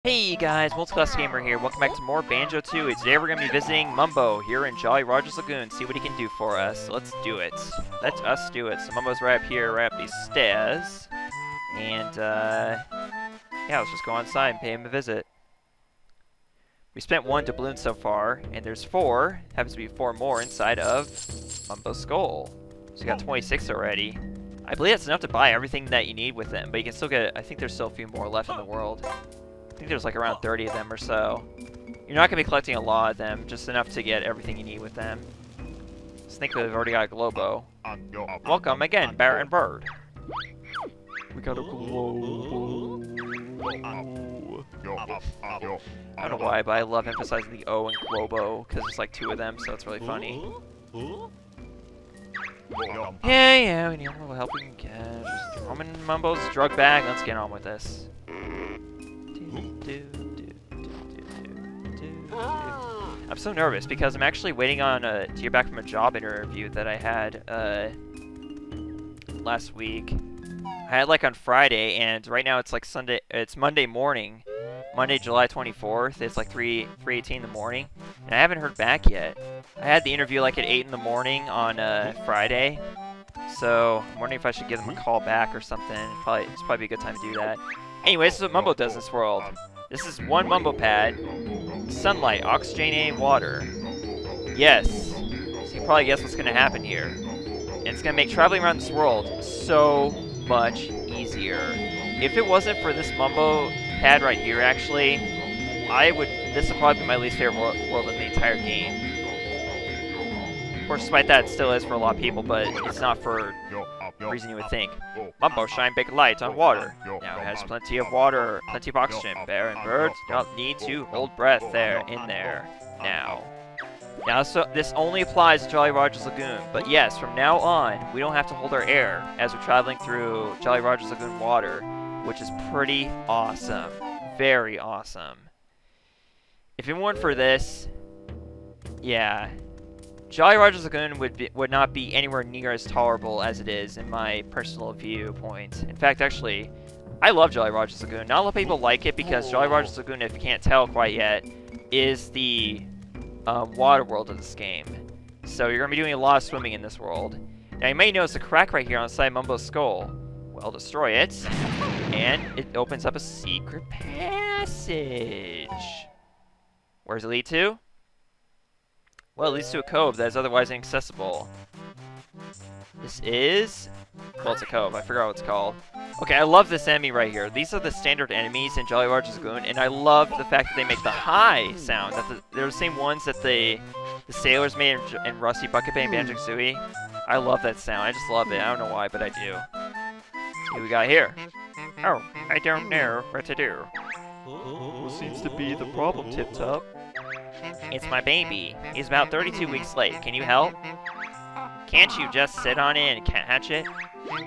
Hey guys, Multiclass Gamer here. Welcome back to more Banjo-Tooie. Today we're going to be visiting Mumbo here in Jolly Roger's Lagoon. See what he can do for us. So let's do it. Let us do it. So Mumbo's right up here, right up these stairs. And, yeah, let's just go inside and pay him a visit. We spent 1 doubloon so far, and there's 4. Happens to be 4 more inside of Mumbo's skull. So we got 26 already. I believe that's enough to buy everything that you need with them, but you can still get, I think there's still a few more left in the world. I think there's like around 30 of them or so. You're not going to be collecting a lot of them, just enough to get everything you need with them. I think we've already got a Globo. Welcome again, Baron Bird. We got a Globo. I don't know why, but I love emphasizing the O in Globo, because there's like 2 of them, so it's really funny. Yeah, we need a little help we can get. Just throw them in Mumbo's drug bag, let's get on with this. I'm so nervous because I'm actually waiting on to hear back from a job interview that I had last week. I had like on Friday, and right now it's like Sunday. It's Monday morning, Monday, July 24th. It's like 3:18 in the morning, and I haven't heard back yet. I had the interview like at 8 in the morning on Friday, so I'm wondering if I should give them a call back or something. It's probably a good time to do that. Anyways, this is what Mumbo does in this world. This is 1 Mumbo pad, sunlight, oxygen, and water. Yes. So you can probably guess what's going to happen here. And it's going to make traveling around this world so much easier. If it wasn't for this Mumbo pad right here, actually, this would probably be my least favorite world in the entire game. Of course, despite that, it still is for a lot of people, but it's not for the reason you would think. Mumbo shine big light on water. Now it has plenty of water, plenty of oxygen. Baron birds don't need to hold breath in there. Now, so this only applies to Jolly Roger's Lagoon, but yes, from now on, we don't have to hold our air as we're traveling through Jolly Roger's Lagoon water, which is pretty awesome. Very awesome. If it weren't for this, yeah, Jolly Roger's Lagoon would not be anywhere near as tolerable as it is in my personal viewpoint. In fact, actually, I love Jolly Roger's Lagoon. Not a lot of people like it because Jolly Roger's Lagoon, if you can't tell quite yet, is the water world of this game. So you're going to be doing a lot of swimming in this world. Now you may notice a crack right here on the side of Mumbo's skull. Well, destroy it, and it opens up a secret passage. Where does it lead to? Well, it leads to a cove that is otherwise inaccessible. This is... well, it's a cove. I forgot what it's called. Okay, I love this enemy right here. These are the standard enemies in Jolly Roger's Lagoon, and I love the fact that they make the high sound. They're the same ones that the sailors made in Rusty Bucket Bay and Banjo-Tooie. I love that sound. I just love it. I don't know why, but I do. See what we got here. Oh, I don't know what to do. What seems to be the problem, Tip Top? It's my baby. He's about 32 weeks late. Can you help? Can't you just sit on it and catch it?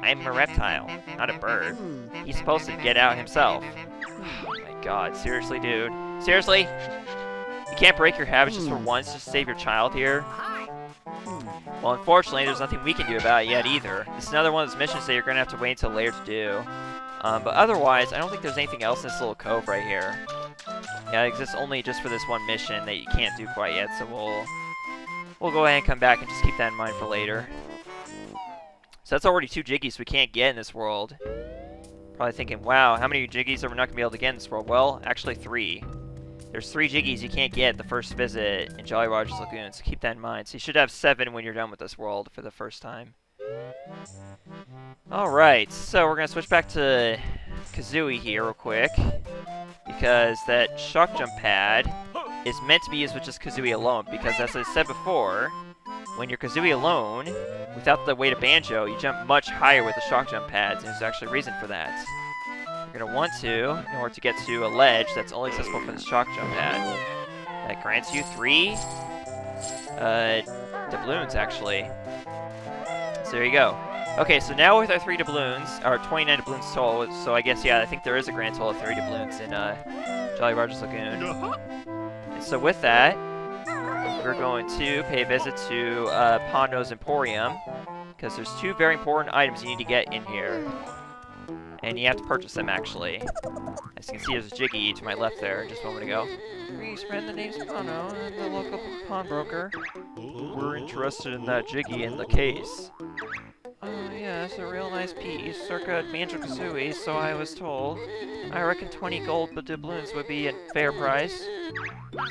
I'm a reptile, not a bird. He's supposed to get out himself. Oh my god, seriously, dude? Seriously? You can't break your habits just for once just to save your child here? Well, unfortunately, there's nothing we can do about it yet either. This is another one of those missions that you're going to have to wait until later to do. But otherwise, I don't think there's anything else in this little cove right here. Yeah, it exists only just for this one mission that you can't do quite yet, so we'll go ahead and come back and just keep that in mind for later. So that's already 2 Jiggies we can't get in this world. Probably thinking, wow, how many Jiggies are we not going to be able to get in this world? Well, actually 3. There's 3 Jiggies you can't get the first visit in Jolly Roger's Lagoon, so keep that in mind. So you should have 7 when you're done with this world for the first time. Alright, so we're going to switch back to Kazooie here real quick, because that shock jump pad is meant to be used with just Kazooie alone, because as I said before, when you're Kazooie alone, without the weight of Banjo, you jump much higher with the shock jump pads, and there's actually a reason for that. You're going to want to, in order to get to a ledge that's only accessible for the shock jump pad. That grants you 3 doubloons, actually. So there you go. Okay, so now with our 3 doubloons, or 29 doubloons total, so I guess, yeah, I think there is a grand total of 3 doubloons in Jolly Roger's Lagoon. And so with that, we're going to pay a visit to Pondo's Emporium, because there's 2 very important items you need to get in here. And you have to purchase them, actually. As you can see, there's a Jiggy to my left there, just a moment ago. Please, friend, the name's Pano. I'm the local pawnbroker. We're interested in that Jiggy in the case. Oh, yeah, it's a real nice piece, circa Banjo-Kazooie, so I was told. I reckon 20 gold doubloons would be a fair price.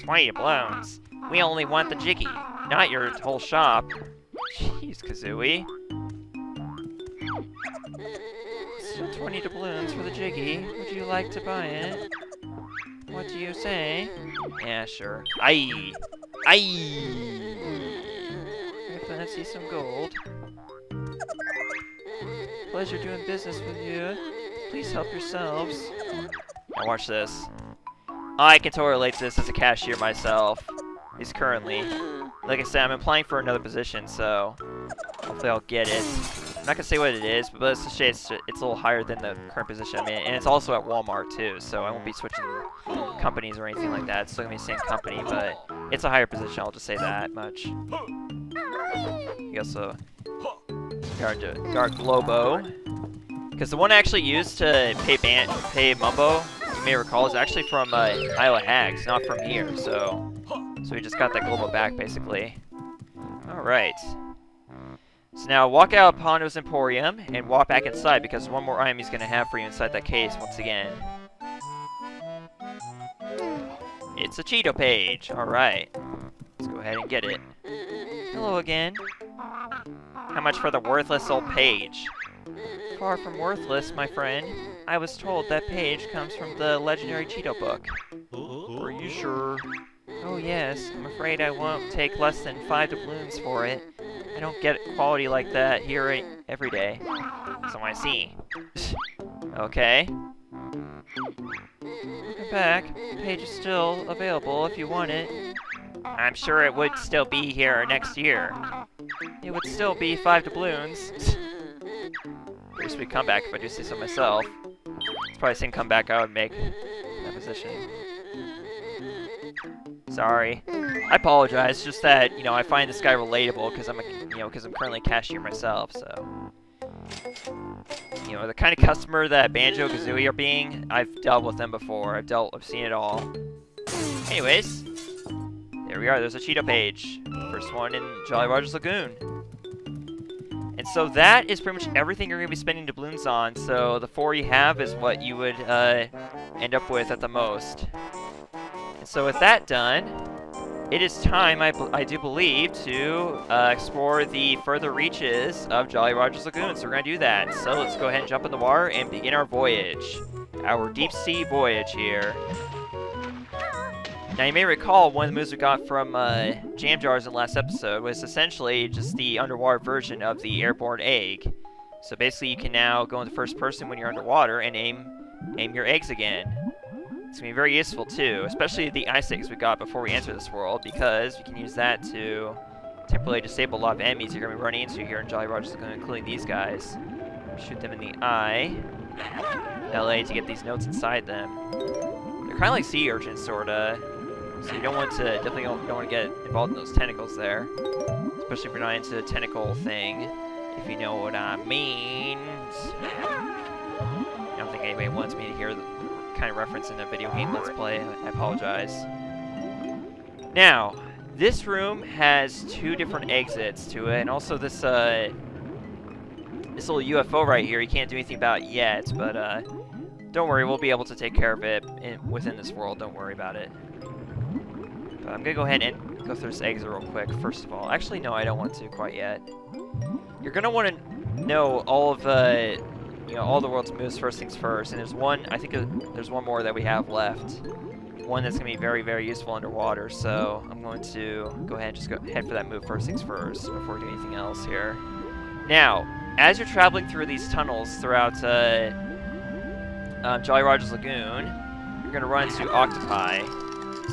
20 doubloons? We only want the Jiggy, not your whole shop. Jeez, Kazooie. So 20 doubloons for the Jiggy. Would you like to buy it? What do you say? Yeah, sure. Aye! Aye! I fancy some gold. Pleasure doing business with you. Please help yourselves. Now watch this. I can totally relate to this as a cashier myself. He's currently. Like I said, I'm applying for another position, so hopefully I'll get it. I'm not gonna say what it is, but let's just say it's a little higher than the current position I'm in, and it's also at Walmart too, so I won't be switching companies or anything like that. It's still gonna be the same company, but it's a higher position. I'll just say that much. You also Dark Lobo, because the one I actually used to pay Mumbo, you may recall, is actually from Isle of Hags, not from here. So we just got that Globo back basically. All right. So now walk out of Pondo's Emporium and walk back inside because one more item he's going to have for you inside that case once again. It's a Cheetah Page. Alright. Let's go ahead and get it. Hello again. How much for the worthless old page? Far from worthless, my friend. I was told that page comes from the legendary Cheetah book. Are you sure? Oh yes, I'm afraid I won't take less than 5 doubloons for it. I don't get quality like that here every day. So I see. Okay. Welcome back. The page is still available if you want it. I'm sure it would still be here next year. It would still be 5 doubloons. Pretty sweet comeback if I do say so myself. It's probably the same comeback I would make in that position. Sorry. I apologize. It's just that, you know, I find this guy relatable because I'm currently a cashier myself, so. You know, the kind of customer that Banjo-Kazooie are being, I've dealt with them before. I've seen it all. Anyways, there we are. There's a Cheetah Page. First one in Jolly Roger's Lagoon. And so that is pretty much everything you're going to be spending doubloons on. So the 4 you have is what you would end up with at the most. And so with that done, it is time, I do believe, to explore the further reaches of Jolly Roger's Lagoon. So we're going to do that. So let's go ahead and jump in the water and begin our voyage. Our deep sea voyage here. Now you may recall one of the moves we got from Jam Jars in the last episode was essentially just the underwater version of the airborne egg. So basically you can now go into first person when you're underwater and aim your eggs again. It's going to be very useful too, especially the ice eggs we got before we enter this world, because we can use that to temporarily disable a lot of enemies you're going to be running into here in Jolly Roger's Lagoon, including these guys. Shoot them in the eye. LA to get these notes inside them. They're kind of like sea urchins, sorta. So you don't want to, definitely don't want to get involved in those tentacles there. Especially if you're not into the tentacle thing, if you know what I mean. I don't think anybody wants me to hear the kind of reference in a video game Let's Play. I apologize. Now, this room has 2 different exits to it, and also this this little UFO right here. You can't do anything about it yet, but don't worry, we'll be able to take care of it within this world. Don't worry about it. But I'm gonna go ahead and go through this exit real quick. First of all, actually, no, I don't want to quite yet. You're gonna want to know all of all the world's moves first things first, and there's one, I think there's one more that we have left. One that's going to be very, very useful underwater, so I'm going to go ahead and just head for that move first things first before we do anything else here. Now, as you're traveling through these tunnels throughout Jolly Roger's Lagoon, you're going to run into octopi.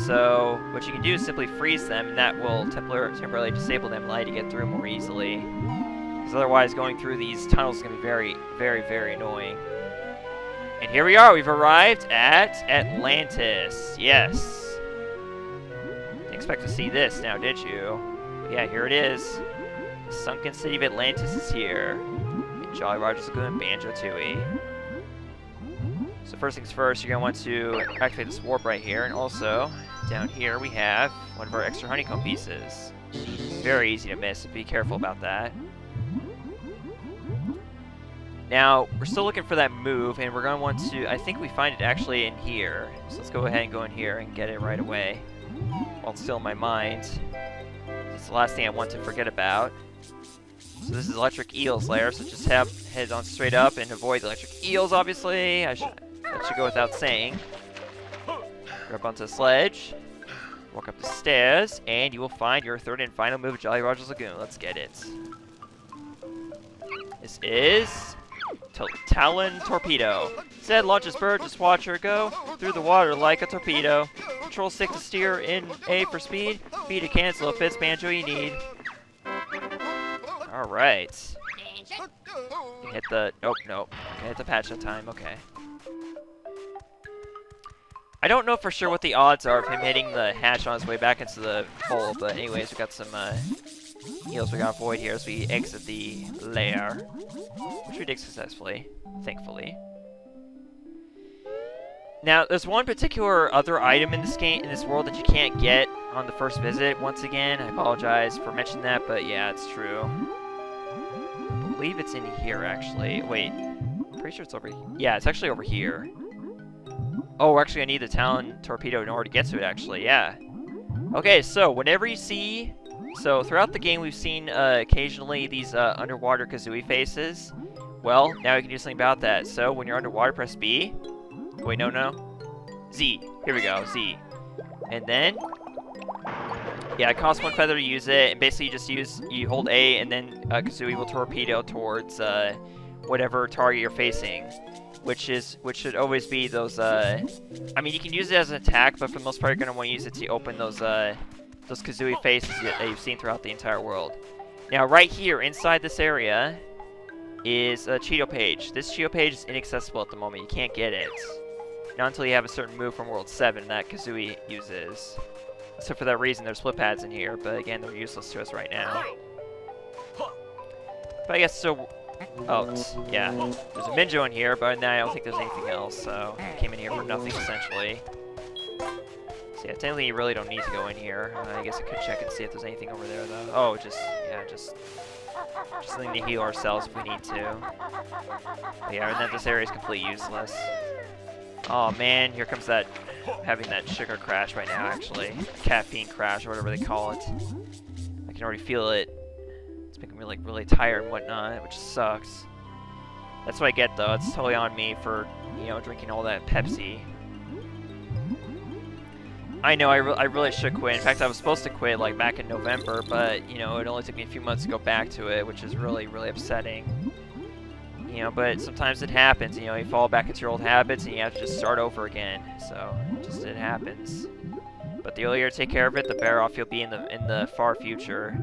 So what you can do is simply freeze them, and that will temporarily disable them and allow you to get through more easily. Because otherwise, going through these tunnels is going to be very, very, very annoying. And here we are. We've arrived at Atlantis. Yes. Didn't expect to see this now, did you? But yeah, here it is. The sunken city of Atlantis is here. In Jolly Roger's Lagoon, Banjo-Tooie. So first things first, you're going to want to activate this warp right here, and also down here we have one of our extra honeycomb pieces. Very easy to miss, so be careful about that. Now, we're still looking for that move, and we're going to want to, I think we find it actually in here. So let's go ahead and go in here and get it right away. While it's still in my mind. It's the last thing I want to forget about. So this is Electric Eel's lair, so just head on straight up and avoid the electric eels, obviously. That should go without saying. Grab onto the sledge, walk up the stairs, and you will find your third and final move, Jolly Roger's Lagoon. Let's get it. This is Talon Torpedo. Said launches bird, just watch her go through the water like a torpedo. Control stick to steer in A for speed, B to cancel if it's banjo you need. Alright. Hit the... Nope. Okay, hit the patch that time. Okay. I don't know for sure what the odds are of him hitting the hatch on his way back into the hole, but anyways, we got some eels we gotta avoid here as we exit the lair, which we did successfully, thankfully. Now, there's one particular other item in this game, in this world, that you can't get on the first visit. Once again, I apologize for mentioning that, but yeah, it's true. I believe it's in here, actually. Wait, I'm pretty sure it's over here. Yeah, it's actually over here. Oh, we're actually gonna need the Talon Torpedo in order to get to it, actually, yeah. Okay, so whenever you see... So, throughout the game, we've seen occasionally these underwater Kazooie faces. Well, now you can do something about that. So, when you're underwater, press B. Wait, no. Z. Here we go, Z. And then... Yeah, it costs 1 feather to use it, and basically you hold A, and then Kazooie will torpedo towards whatever target you're facing. Which should always be those, I mean, you can use it as an attack, but for the most part, you're going to want to use it to open those Kazooie faces that you've seen throughout the entire world. Now, right here, inside this area, is a Cheetah Page. This Cheetah Page is inaccessible at the moment. You can't get it. Not until you have a certain move from World 7 that Kazooie uses. So for that reason, there's split pads in here, but again, they're useless to us right now. But I guess so... Oh, yeah. There's a Banjo in here, but now I don't think there's anything else, so I came in here for nothing, essentially. So yeah, technically you really don't need to go in here. I guess I could check and see if there's anything over there, though. Oh, just something to heal ourselves if we need to. But yeah, and then this area is completely useless. Oh man, here comes that, having that sugar crash right now, actually. Caffeine crash, or whatever they call it. I can already feel it. Making me like really tired and whatnot, which sucks. That's what I get though. It's totally on me for, you know, drinking all that Pepsi. I know I really should quit. In fact, I was supposed to quit like back in November, but you know, it only took me a few months to go back to it, which is really upsetting. You know, but sometimes it happens. You know, you fall back into your old habits and you have to just start over again. So it happens. But the earlier you take care of it, the better off you'll be in the far future.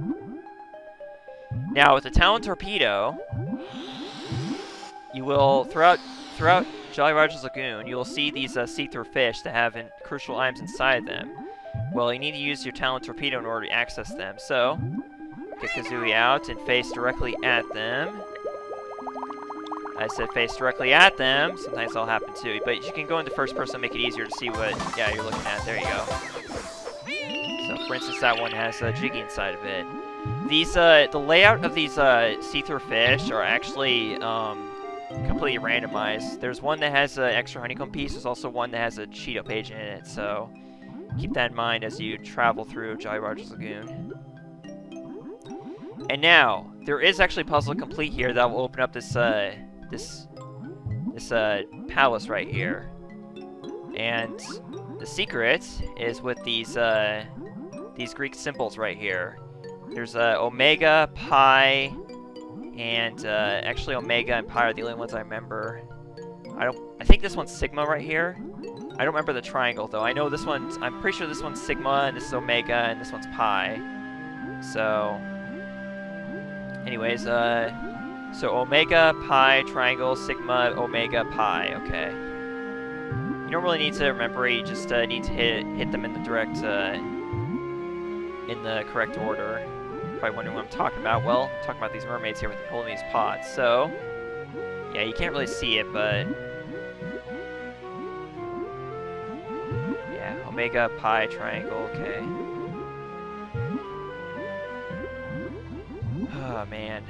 Now, with the Talon Torpedo, you will, throughout Jolly Roger's Lagoon, you will see these see-through fish that have crucial items inside them. Well, you need to use your Talon Torpedo in order to access them. So, get Kazooie out and face directly at them. I said face directly at them. Sometimes that'll happen too. But you can go into first person to make it easier to see what you're looking at. There you go. So, for instance, that one has a Jiggy inside of it. These, the layout of these see-through fish are actually completely randomized. There's one that has an extra honeycomb piece. There's also one that has a Cheetah Page in it. So keep that in mind as you travel through Jolly Roger's Lagoon. And now there is actually a puzzle to complete here that will open up this palace right here. And the secret is with these Greek symbols right here. There's Omega, Pi, and actually Omega and Pi are the only ones I remember. I think this one's Sigma right here. I don't remember the triangle though. I know this one's, I'm pretty sure this one's Sigma and this is Omega and this one's Pi. So, anyways, so Omega, Pi, Triangle, Sigma, Omega, Pi. Okay. You don't really need to remember it. You just need to hit them in the correct order. Probably wondering what I'm talking about. Well, I'm talking about these mermaids here with holding these pots. So, yeah, you can't really see it, but Omega Pi Triangle, okay. Oh, man.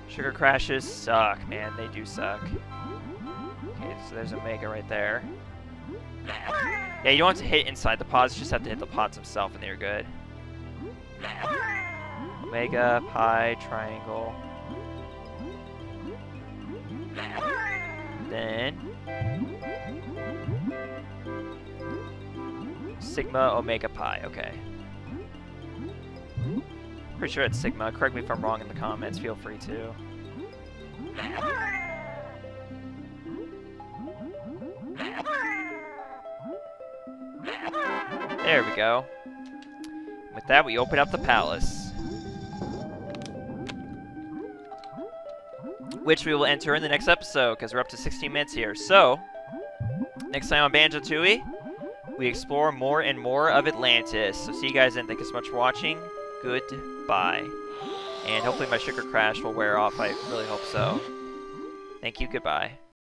Sugar crashes suck, man. They do suck. Okay, so there's Omega right there. Yeah, you don't have to hit inside the pods, you just have to hit the pods themselves and they're good. Omega, Pi, Triangle. Then Sigma, Omega, Pi, okay. Pretty sure it's Sigma. Correct me if I'm wrong in the comments, feel free to. There we go. With that, we open up the palace, which we will enter in the next episode, because we're up to 16 minutes here. So, next time on Banjo-Tooie, we explore more and more of Atlantis. So see you guys then. Thank you so much for watching. Goodbye. And hopefully my sugar crash will wear off. I really hope so. Thank you. Goodbye.